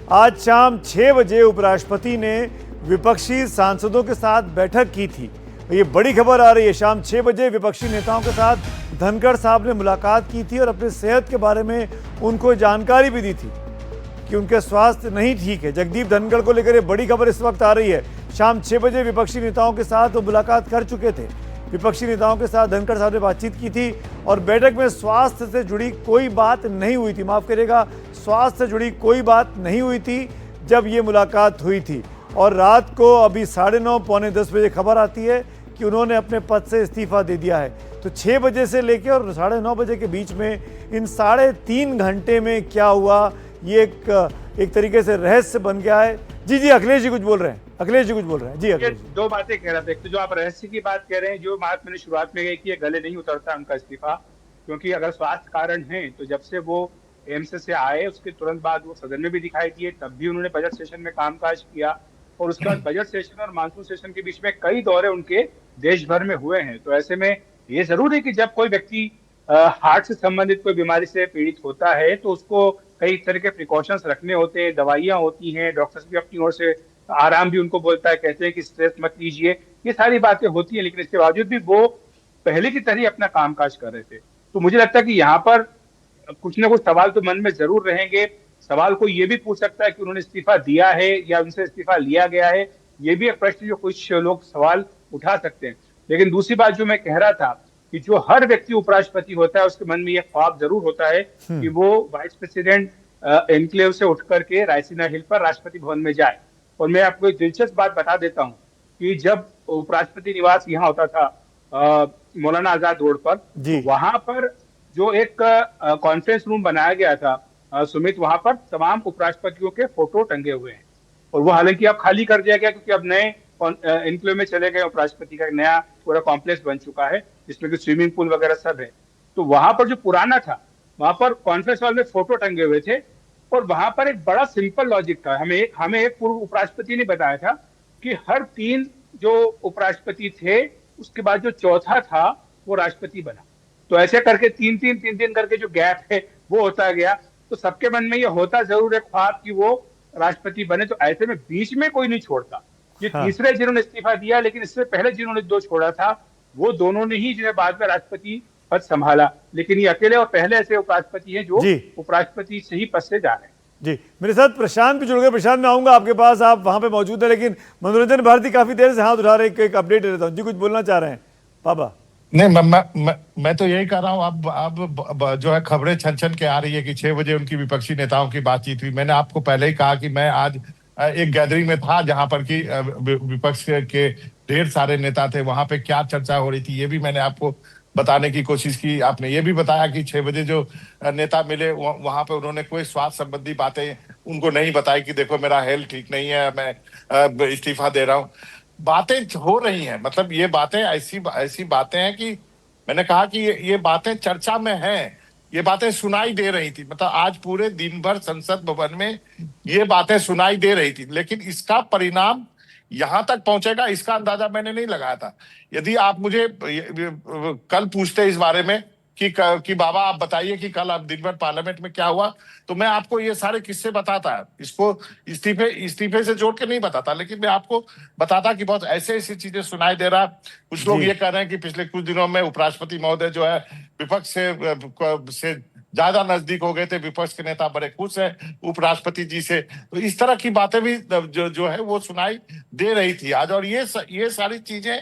आज शाम 6 बजे उपराष्ट्रपति ने विपक्षी सांसदों के साथ बैठक की थी। ये बड़ी खबर आ रही है। शाम 6 बजे विपक्षी नेताओं के साथ धनखड़ साहब ने मुलाकात की थी और अपनी सेहत के बारे में उनको जानकारी भी दी थी कि उनके स्वास्थ्य नहीं ठीक है। जगदीप धनखड़ को लेकर ये बड़ी खबर इस वक्त आ रही है। शाम 6 बजे विपक्षी नेताओं के साथ वो मुलाकात कर चुके थे। विपक्षी नेताओं के साथ धनखड़ साहब ने बातचीत की थी और बैठक में स्वास्थ्य से जुड़ी कोई बात नहीं हुई थी। माफ करिएगा, स्वास्थ्य से जुड़ी कोई बात नहीं हुई थी जब ये मुलाकात हुई थी। और रात को अभी 9:30 पौने 10 बजे खबर आती है कि उन्होंने अपने पद से इस्तीफा दे दिया है। तो 6 बजे से लेकर और 9:30 बजे के बीच में इन 3.5 घंटे में क्या हुआ, ये एक तरीके से रहस्य बन गया है। जी अखिलेश जी कुछ बोल रहे हैं। अखिलेश जी कुछ बोल रहे हैं। जी अखिलेश जी। दो बातें कह रहा था। एक तो जो आप रहस्य की बात कह रहे हैं, जो बात मैंने शुरुआत में कही कि ये गले नहीं उतरता उनका इस्तीफा, क्योंकि अगर स्वास्थ्य कारण है तो जब से वो एम्स से आए उसके तुरंत बाद वो सदन में भी दिखाई दिए, तब भी उन्होंने बजट सेशन में कामकाज किया और उसके बाद बजट सेशन और मानसून सेशन के बीच में कई दौरे उनके देश भर में हुए हैं। तो ऐसे में ये जरूर है कि जब कोई व्यक्ति हार्ट से संबंधित कोई बीमारी से पीड़ित होता है तो उसको कई तरह के प्रिकॉशंस रखने होते हैं, दवाइयां होती हैं, डॉक्टर्स भी अपनी ओर से आराम भी उनको बोलता है, कहते हैं कि स्ट्रेस मत लीजिए, ये सारी बातें होती हैं। लेकिन इसके बावजूद भी वो पहले की तरह अपना कामकाज कर रहे थे। तो मुझे लगता है कि यहाँ पर कुछ ना कुछ सवाल तो मन में जरूर रहेंगे। सवाल को ये भी पूछ सकता है कि उन्होंने इस्तीफा दिया है या उनसे इस्तीफा लिया गया है। ये भी एक प्रश्न जो कुछ लोग सवाल उठा सकते हैं। लेकिन दूसरी बात जो मैं कह रहा था कि जो हर व्यक्ति उपराष्ट्रपति होता है उसके मन में यह ख्वाब जरूर होता है कि वो वाइस प्रेसिडेंट एनक्लेव से उठ करके रायसीना हिल पर राष्ट्रपति भवन में जाए। और मैं आपको एक दिलचस्प बात बता देता हूँ कि जब उपराष्ट्रपति निवास यहाँ होता था मौलाना आजाद रोड पर, तो वहां पर जो एक कॉन्फ्रेंस रूम बनाया गया था सुमित, वहां पर तमाम उपराष्ट्रपतियों के फोटो टंगे हुए हैं। और वो हालांकि अब खाली कर दिया गया क्योंकि अब नए एनक्लेव में चले गए। उपराष्ट्रपति का नया पूरा कॉम्प्लेक्स बन चुका है जिसमें कि स्विमिंग पूल वगैरह सब है। तो वहां पर जो पुराना था वहां पर कॉन्फ्रेंस हॉल में फोटो टंगे हुए थे और वहां पर एक बड़ा सिंपल लॉजिक था। हमें एक पूर्व उपराष्ट्रपति ने बताया था कि हर 3 जो उपराष्ट्रपति थे उसके बाद जो चौथा था वो राष्ट्रपति बना। तो ऐसे करके 3-3 करके जो गैप है वो होता गया। तो सबके मन में ये होता जरूर है ख्वाब कि वो राष्ट्रपति बने। तो ऐसे में बीच में कोई नहीं छोड़ता। ये तीसरे जिन्होंने इस्तीफा दिया, लेकिन इससे पहले जिन्होंने 2 छोड़ा था वो दोनों ने ही जो है बाद में राष्ट्रपति पद संभाला। लेकिन ये अकेले और पहले ऐसे उपराष्ट्रपति हैं जो उपराष्ट्रपति से ही पद से जा रहे हैं। जी, मेरे साथ प्रशांत भी जुड़ गए। प्रशांत, मैं आऊंगा आपके पास, आप वहां पे मौजूद है, लेकिन मनोरंजन भारती काफी देर से हाथ उठा रहे हैं। एक अपडेट देता हूँ जी, कुछ बोलना चाह रहे हैं पापा? नहीं, मैं तो यही कह रहा हूँ। अब जो है खबरें छन के आ रही है कि 6 बजे उनकी विपक्षी नेताओं की बातचीत हुई। मैंने आपको पहले ही कहा कि मैं आज एक गैदरिंग में था जहां पर कि विपक्ष के ढेर सारे नेता थे। वहां पे क्या चर्चा हो रही थी ये भी मैंने आपको बताने की कोशिश की। आपने ये भी बताया कि 6 बजे जो नेता मिले वहां पे उन्होंने कोई स्वास्थ्य संबंधी बातें उनको नहीं बताई कि देखो मेरा हेल्थ ठीक नहीं है, मैं इस्तीफा दे रहा हूँ। बातें हो रही हैं, मतलब ये बातें ऐसी बातें हैं कि मैंने कहा कि ये बातें चर्चा में हैं। ये बातें सुनाई दे रही थी, मतलब आज पूरे दिन भर संसद भवन में ये बातें सुनाई दे रही थी। लेकिन इसका परिणाम यहां तक पहुंचेगा इसका अंदाजा मैंने नहीं लगाया था। यदि आप मुझे कल पूछते इस बारे में कि बाबा आप बताइए कि कल आप दिन भर पार्लियामेंट में क्या हुआ, तो मैं आपको ये सारे किस्से बताता। इसको इस्तीफे से जोड़ के नहीं बताता, लेकिन मैं आपको बताता कि बहुत ऐसी चीजें सुनाई दे रहा। कुछ लोग ये कह रहे हैं कि पिछले कुछ दिनों में उपराष्ट्रपति महोदय जो है विपक्ष से ज्यादा नजदीक हो गए थे। विपक्ष के नेता बड़े खुश है उपराष्ट्रपति जी से। तो इस तरह की बातें भी जो है वो सुनाई दे रही थी आज। और ये सारी चीजें,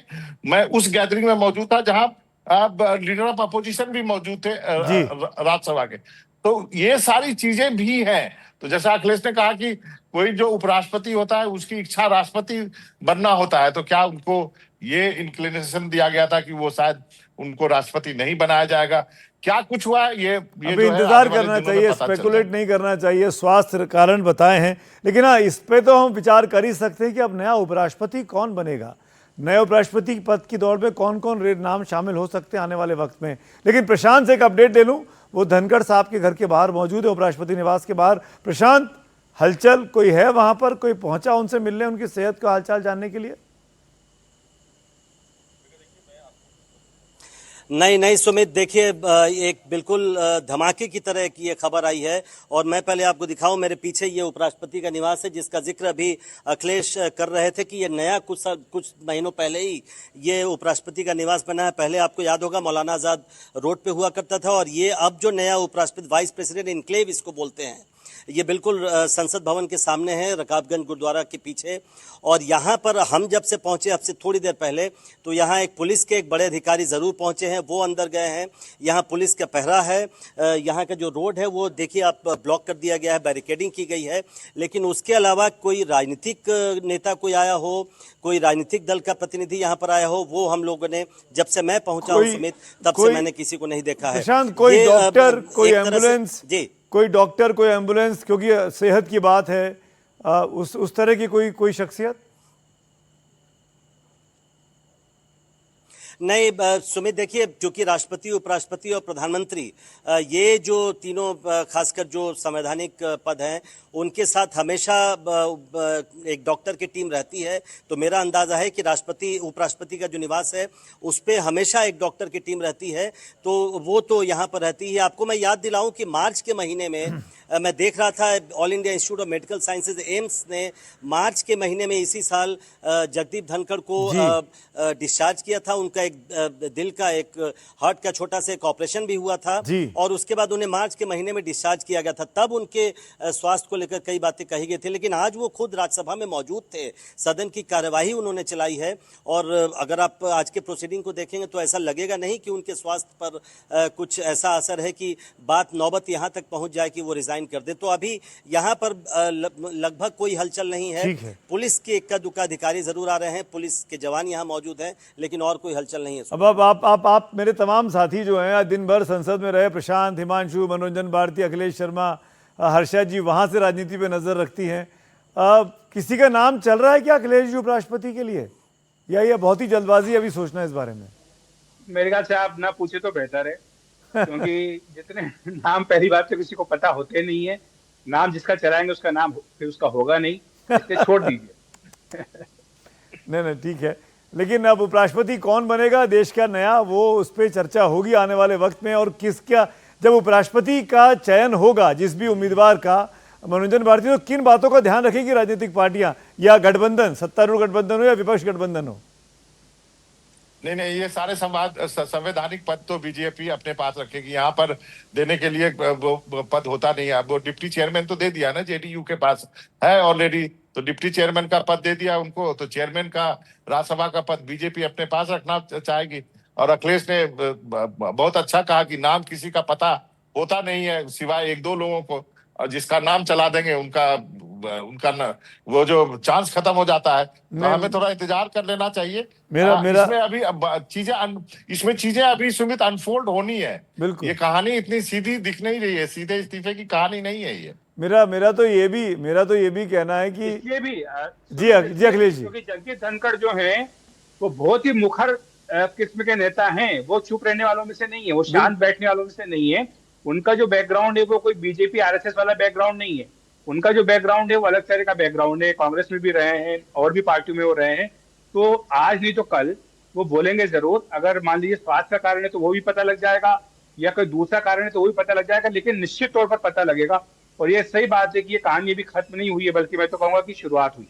मैं उस गैदरिंग में मौजूद था जहां लीडर ऑफ अपोजिशन भी मौजूद थे राज्यसभा के। तो ये सारी चीजें भी हैं। तो जैसा अखिलेश ने कहा कि कोई जो उपराष्ट्रपति होता है उसकी इच्छा राष्ट्रपति बनना होता है, तो क्या उनको ये इंक्लिनेशन दिया गया था कि वो शायद उनको राष्ट्रपति नहीं बनाया जाएगा? क्या कुछ हुआ ये अभी इंतजार करना चाहिए, स्पेकुलेट नहीं करना चाहिए। स्वास्थ्य कारण बताए हैं, लेकिन हाँ, इस पे तो हम विचार कर ही सकते हैं कि अब नया उपराष्ट्रपति कौन बनेगा। नए उपराष्ट्रपति पद की दौड़ में कौन कौन नाम शामिल हो सकते हैं आने वाले वक्त में। लेकिन प्रशांत से एक अपडेट ले लूं, वो धनखड़ साहब के घर के बाहर मौजूद है, उपराष्ट्रपति निवास के बाहर। प्रशांत, हलचल कोई है वहां पर? कोई पहुंचा उनसे मिलने, उनकी सेहत का हालचाल जानने के लिए? नहीं नहीं सुमित, देखिए एक बिल्कुल धमाके की तरह की ये खबर आई है। और मैं पहले आपको दिखाऊं, मेरे पीछे ये उपराष्ट्रपति का निवास है, जिसका जिक्र अभी अखिलेश कर रहे थे कि ये नया कुछ महीनों पहले ही ये उपराष्ट्रपति का निवास बना है। पहले आपको याद होगा मौलाना आजाद रोड पे हुआ करता था, और ये अब जो नया उपराष्ट्रपति वाइस प्रेसिडेंट इनक्लेव इसको बोलते हैं, ये बिल्कुल संसद भवन के सामने है, रकाबगंज गुरुद्वारा के पीछे। और यहाँ पर हम जब से पहुंचे अब से थोड़ी देर पहले, तो यहाँ एक पुलिस के एक बड़े अधिकारी जरूर पहुंचे हैं, वो अंदर गए हैं। यहाँ पुलिस का पहरा है। यहाँ का जो रोड है वो देखिए आप ब्लॉक कर दिया गया है, बैरिकेडिंग की गई है। लेकिन उसके अलावा कोई राजनीतिक नेता कोई आया हो, कोई राजनीतिक दल का प्रतिनिधि यहाँ पर आया हो, वो हम लोगों ने जब से मैं पहुंचा हूँ सुमित, तब से मैंने किसी को नहीं देखा है। प्रशांत, कोई डॉक्टर, कोई एक तरह से- एम्बुलेंस, जी कोई डॉक्टर, कोई एम्बुलेंस, क्योंकि सेहत की बात है, उस तरह की कोई शख्सियत? नहीं सुमित, देखिए क्योंकि राष्ट्रपति, उपराष्ट्रपति और प्रधानमंत्री ये जो तीनों खासकर जो संवैधानिक पद हैं, उनके साथ हमेशा एक डॉक्टर की टीम रहती है। तो मेरा अंदाजा है कि राष्ट्रपति उपराष्ट्रपति का जो निवास है उस पे हमेशा एक डॉक्टर की टीम रहती है, तो वो तो यहाँ पर रहती है। आपको मैं याद दिलाऊं कि मार्च के महीने में मैं देख रहा था, all India institute of medical sciences AIIMS ने मार्च के महीने में इसी साल जगदीप धनखड़ को डिस्चार्ज किया था। उनका एक दिल का, एक हार्ट का छोटा सा एक ऑपरेशन भी हुआ था, और उसके बाद उन्हें मार्च के महीने में डिस्चार्ज किया गया था। तब उनके स्वास्थ्य को लेकर कई बातें कही गई थी, लेकिन आज वो खुद राज्यसभा में मौजूद थे, सदन की कार्यवाही उन्होंने चलाई है। और अगर आप आज के प्रोसीडिंग को देखेंगे तो ऐसा लगेगा नहीं कि उनके स्वास्थ्य पर कुछ ऐसा असर है कि बात नौबत यहाँ तक पहुंच जाए कि वो रिजाइन कर दे। तो अभी यहाँ पर लगभग कोई हलचल नहीं है। पुलिस के इक्का दुक्का अधिकारी जरूर आ रहे हैं, पुलिस के जवान यहाँ मौजूद हैं, लेकिन और कोई हलचल नहीं है। अब आप मेरे तमाम साथी जो हैं, दिन भर संसद में रहे, प्रशांत, हिमांशु, मनोरंजन भारती, अखिलेश शर्मा, हर्षा जी, वहां से राजनीति पे नजर रखती हैं। किसी का नाम चल रहा है क्या अखिलेश जी उपराष्ट्रपति के लिए, या ये बहुत ही जल्दबाजी अभी सोचना है इस बारे में? मेरे ख्याल से आप ना पूछे तो बेहतर है, क्योंकि जितने नाम पहली बात तो किसी को पता होते नहीं है। नाम जिसका चलाएंगे उसका नाम फिर उसका होगा नहीं, इसलिए छोड़ दीजिए। नहीं ठीक है, लेकिन अब उपराष्ट्रपति कौन बनेगा देश का नया, वो उस पर चर्चा होगी आने वाले वक्त में। और किसका, जब उपराष्ट्रपति का चयन होगा जिस भी उम्मीदवार का, मनोरंजन भारती, तो किन बातों का ध्यान रखेगी राजनीतिक पार्टियां, या गठबंधन, सत्तारूढ़ गठबंधन हो या विपक्ष गठबंधन हो? नहीं, ये सारे संवैधानिक पद तो बीजेपी अपने पास रखेगी। यहाँ पर देने के लिए वो पद होता नहीं है। अब वो डिप्टी चेयरमैन तो दे दिया ना, जेडीयू के पास है ऑलरेडी, तो डिप्टी चेयरमैन का पद दे दिया उनको, तो चेयरमैन का, राज्यसभा का पद बीजेपी अपने पास रखना चाहेगी। और अखिलेश ने बहुत अच्छा कहा कि नाम किसी का पता होता नहीं है सिवाय एक दो लोगों को, और जिसका नाम चला देंगे उनका वो जो चांस खत्म हो जाता है। तो हमें थोड़ा इंतजार कर लेना चाहिए। इसमें अभी चीजें अभी सुमित अनफोल्ड होनी है। ये कहानी इतनी सीधी दिख नहीं रही है, सीधे इस्तीफे की कहानी नहीं है ये। मेरा तो ये भी कहना है कि ये भी जी अखिलेश जी, क्योंकि जगदीप धनखड़ जो है वो बहुत ही मुखर किस्म के नेता हैं। वो चुप रहने वालों में से नहीं है, वो शांत बैठने वालों में से नहीं है। उनका जो बैकग्राउंड है वो कोई बीजेपी आरएसएस वाला बैकग्राउंड नहीं है। उनका जो बैकग्राउंड है वो अलग तरह का बैकग्राउंड है। कांग्रेस में भी रहे हैं और भी पार्टियों में वो रहे हैं। तो आज नहीं तो कल वो बोलेंगे जरूर। अगर मान लीजिए स्वास्थ्य का कारण है तो वो भी पता लग जाएगा, या कोई दूसरा कारण है तो वो भी पता लग जाएगा, लेकिन निश्चित तौर पर पता लगेगा। और ये सही बात है कि ये कहानी अभी खत्म नहीं हुई है, बल्कि मैं तो कहूंगा कि शुरुआत हुई।